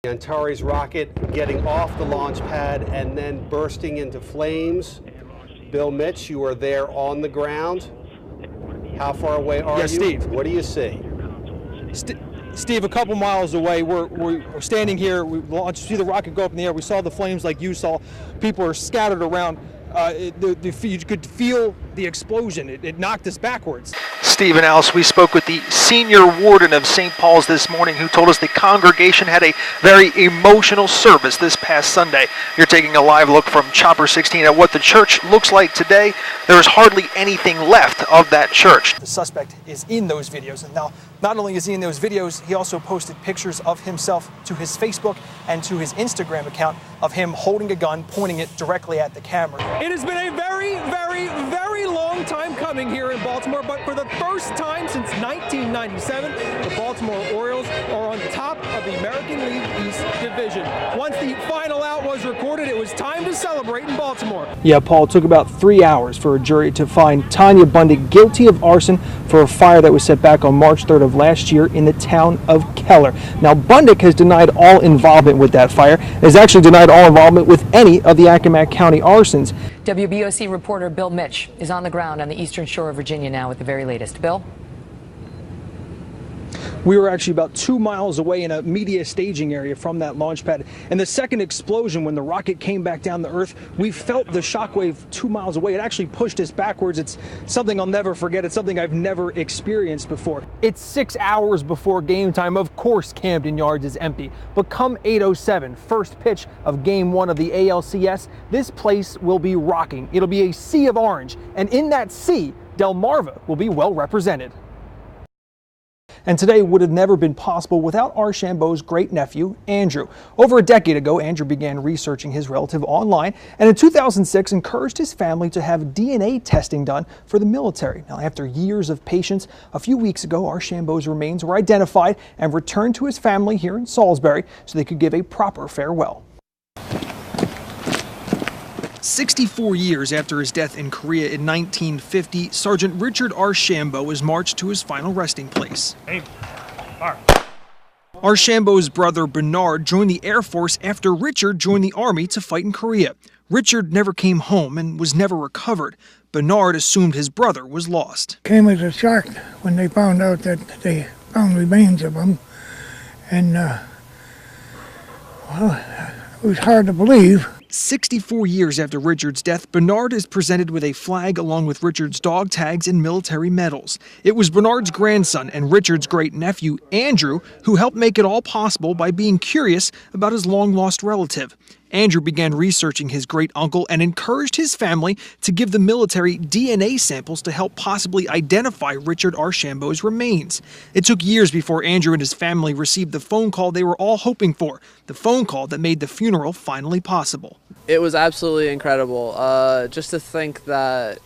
Antares rocket getting off the launch pad and then bursting into flames. Bill Mich, you are there on the ground. How far away are you? Yes, Steve. What do you see? Steve, a couple miles away. We're standing here. We see the rocket go up in the air. We saw the flames like you saw. People are scattered around. You could feel the explosion. It knocked us backwards. Steve and Alice, we spoke with the senior warden of St. Paul's this morning, who told us the congregation had a very emotional service this past Sunday. You're taking a live look from Chopper 16 at what the church looks like today. There is hardly anything left of that church. The suspect is in those videos, and now not only is he in those videos, he also posted pictures of himself to his Facebook and to his Instagram account of him holding a gun, pointing it directly at the camera. It has been a very, very, very long time coming here in Baltimore, but for the first time since 1997, the Baltimore Orioles are on top of the American League East Division. Once the final out was recorded, it was time to celebrate in Baltimore. Yeah, Paul, it took about 3 hours for a jury to find Tanya Bundick guilty of arson for a fire that was set back on March 3rd of last year in the town of Keller. Now, Bundick has denied all involvement with that fire, and has actually denied all involvement with any of the Accomack County arsons. WBOC reporter Bill Mich is on the ground on the eastern shore of Virginia now with the very latest. Bill? We were actually about 2 miles away in a media staging area from that launch pad. And the second explosion, when the rocket came back down to Earth, we felt the shockwave 2 miles away. It actually pushed us backwards. It's something I'll never forget. It's something I've never experienced before. It's 6 hours before game time. Of course, Camden Yards is empty. But come 8:07, first pitch of Game 1 of the ALCS, this place will be rocking. It'll be a sea of orange. And in that sea, Delmarva will be well represented. And today would have never been possible without Archambault's great-nephew, Andrew. Over a decade ago, Andrew began researching his relative online, and in 2006 encouraged his family to have DNA testing done for the military. Now, after years of patience, a few weeks ago, Archambault's remains were identified and returned to his family here in Salisbury so they could give a proper farewell. 64 years after his death in Korea in 1950, Sergeant Richard Archambault was marched to his final resting place. Archambault's brother Bernard joined the Air Force after Richard joined the Army to fight in Korea. Richard never came home and was never recovered. Bernard assumed his brother was lost. Came as a shock when they found out that they found remains of him, and well, it was hard to believe. 64 years after Richard's death, Bernard is presented with a flag along with Richard's dog tags and military medals. It was Bernard's grandson and Richard's great-nephew, Andrew, who helped make it all possible by being curious about his long-lost relative. Andrew began researching his great-uncle and encouraged his family to give the military DNA samples to help possibly identify Richard Archambault's remains. It took years before Andrew and his family received the phone call they were all hoping for, the phone call that made the funeral finally possible. It was absolutely incredible. Just to think that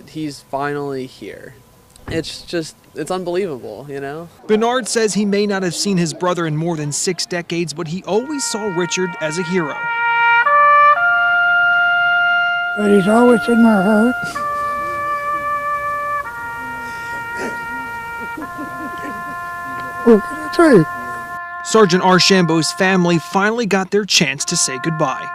he's finally here. It's unbelievable, you know? Bernard says he may not have seen his brother in more than 6 decades, but he always saw Richard as a hero. But he's always in my heart. What can I say? Sergeant Archambault's family finally got their chance to say goodbye.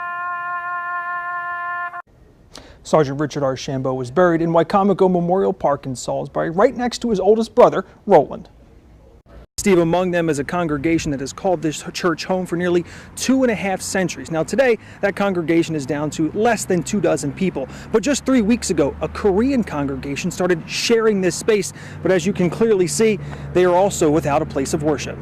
Sergeant Richard Archambault was buried in Wycomico Memorial Park in Salisbury, right next to his oldest brother, Roland. Steve, among them is a congregation that has called this church home for nearly 2.5 centuries. Now today, that congregation is down to less than 24 people. But just 3 weeks ago, a Korean congregation started sharing this space. But as you can clearly see, they are also without a place of worship.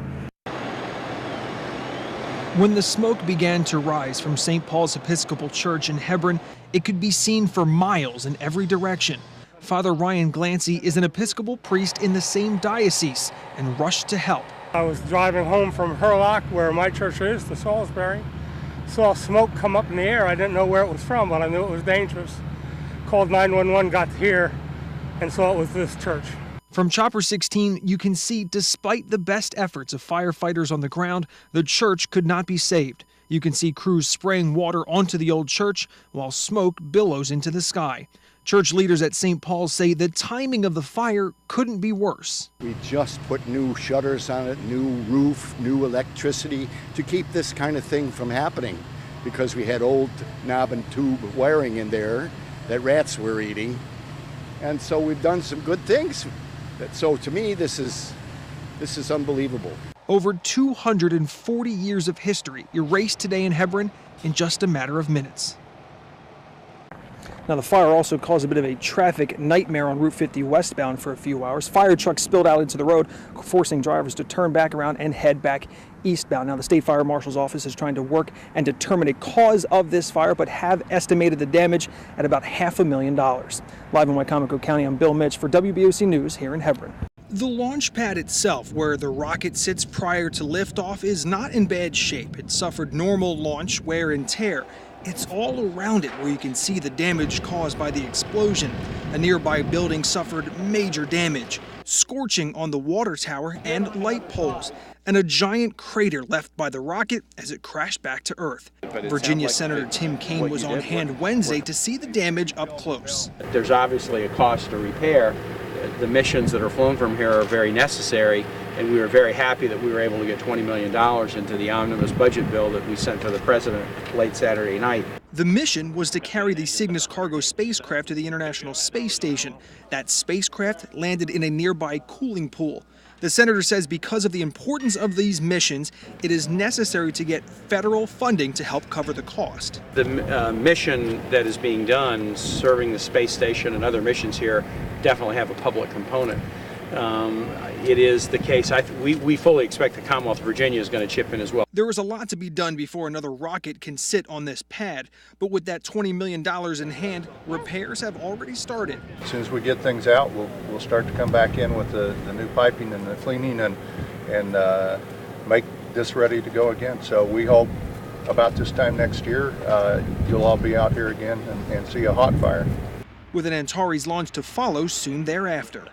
When the smoke began to rise from St. Paul's Episcopal Church in Hebron, it could be seen for miles in every direction. Father Ryan Glancy is an Episcopal priest in the same diocese and rushed to help. I was driving home from Hurlock, where my church is, to Salisbury. Saw smoke come up in the air. I didn't know where it was from, but I knew it was dangerous. Called 911, got here, and saw it was this church. From Chopper 16, you can see despite the best efforts of firefighters on the ground, the church could not be saved. You can see crews spraying water onto the old church while smoke billows into the sky. Church leaders at St. Paul's say the timing of the fire couldn't be worse. We just put new shutters on it, new roof, new electricity to keep this kind of thing from happening, because we had old knob and tube wiring in there that rats were eating. And so we've done some good things. So to me, this is unbelievable. Over 240 years of history erased today in Hebron in just a matter of minutes. Now, the fire also caused a bit of a traffic nightmare on Route 50 westbound for a few hours. Fire trucks spilled out into the road, forcing drivers to turn back around and head back eastbound. Now, the State Fire Marshal's office is trying to work and determine a cause of this fire, but have estimated the damage at about $500,000. Live in Wycomico County, I'm Bill Mich for WBOC News here in Hebron. The launch pad itself, where the rocket sits prior to liftoff, is not in bad shape. It suffered normal launch wear and tear. It's all around it where you can see the damage caused by the explosion. A nearby building suffered major damage, scorching on the water tower and light poles, and a giant crater left by the rocket as it crashed back to Earth. Virginia Senator Tim Kaine was on hand Wednesday to see the damage up close. There's obviously a cost to repair. The missions that are flown from here are very necessary, and we were very happy that we were able to get $20 million into the omnibus budget bill that we sent to the president late Saturday night. The mission was to carry the Cygnus cargo spacecraft to the International Space Station. That spacecraft landed in a nearby cooling pool. The senator says because of the importance of these missions, it is necessary to get federal funding to help cover the cost. The mission that is being done, serving the space station and other missions here, definitely have a public component. It is the case, we fully expect the Commonwealth of Virginia is going to chip in as well. There is a lot to be done before another rocket can sit on this pad, but with that $20 million in hand, repairs have already started. As soon as we get things out, we'll start to come back in with the new piping and the cleaning and make this ready to go again. So we hope about this time next year, you'll all be out here again and see a hot fire. With an Antares launch to follow soon thereafter.